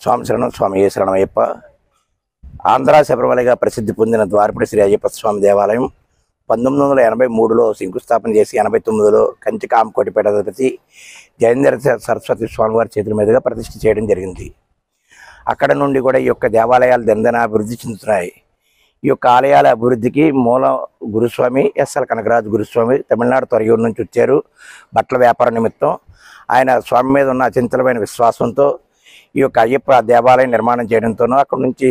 స్వామి శరణం స్వామి శరణం అయ్యప్ప. ఆంధ్ర శబరిమలగా ప్రసిద్ధి పొందిన ద్వారపూడి శ్రీ అయ్యప్ప స్వామి దేవాలయం 1983లో శంకుస్థాపన చేసి 89లో కంచి కామకోటి పీఠాధిపతి జయేంద్ర సరస్వతి స్వామి వారి చేతుల మీదుగా ప్రతిష్ఠ చేయడం జరిగింది. అక్కడ నుండి కూడా ఈ యొక్క దేవాలయాలు దినదిన అభివృద్ధి చెందుతున్నాయి. ఈ యొక్క ఆలయాల అభివృద్ధికి మూల గురుస్వామి ఎస్ఎల్ కనకరాజు గురుస్వామి తమిళనాడు త్వరయూరు నుంచి వచ్చారు. బట్టల వ్యాపార నిమిత్తం ఆయన స్వామి మీద ఉన్న అచంచలమైన విశ్వాసంతో ఈ యొక్క అయ్యప్ప దేవాలయం నిర్మాణం చేయడంతోనూ అక్కడి నుంచి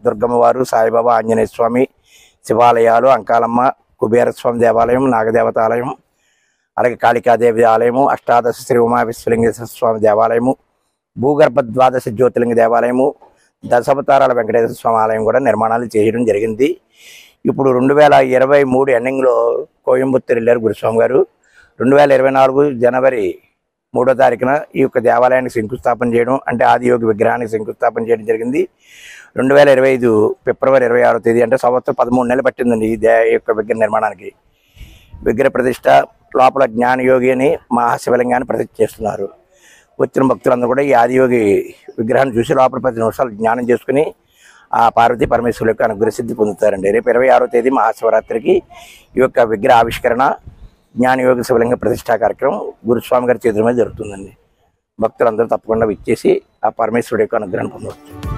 దుర్గమ్మ వారు, సాయిబాబా, ఆంజనేయ స్వామి శివాలయాలు, అంకాలమ్మ, కుబేరస్వామి దేవాలయం, నాగదేవత ఆలయం, అలాగే కాళికాదేవి ఆలయము, అష్టాదశ శ్రీ ఉమా విశ్వలింగేశ్వర స్వామి దేవాలయము, భూగర్భ ద్వాదశ జ్యోతిలింగ దేవాలయము, దశావతారాల వెంకటేశ్వర స్వామి ఆలయం కూడా నిర్మాణాలు చేయడం జరిగింది. ఇప్పుడు 2023 ఎండింగ్లో కోయంబత్తూరు వెళ్ళారు గురుస్వామి గారు. 2024 జనవరి 3వ తారీఖున ఈ యొక్క దేవాలయానికి శంకుస్థాపన చేయడం, అంటే ఆదియోగి విగ్రహానికి శంకుస్థాపన చేయడం జరిగింది. 2025 ఫిబ్రవరి 26వ తేదీ, అంటే సంవత్సరం 13 నెలలు పట్టిందండి ఈ యొక్క విగ్రహ నిర్మాణానికి. విగ్రహ ప్రతిష్ట లోపల జ్ఞానయోగి అని మహాశివలింగాన్ని ప్రతిష్ఠ చేస్తున్నారు. వచ్చిన భక్తులందరూ కూడా ఈ ఆదియోగి విగ్రహాన్ని చూసి లోపల 10 నిమిషాలు జ్ఞానం చేసుకుని ఆ పార్వతీ పరమేశ్వరుల యొక్క అనుగ్రహ సిద్ధి పొందుతారండి. రేపు 26వ తేదీ మహాశివరాత్రికి ఈ యొక్క విగ్రహ ఆవిష్కరణ, జ్ఞానయోగి శివలింగ ప్రతిష్టా కార్యక్రమం గురుస్వామి గారి చేతుల మీద జరుగుతుందండి. భక్తులందరూ తప్పకుండా విచ్చేసి ఆ పరమేశ్వరుడి యొక్క అనుగ్రహం పొందవచ్చు.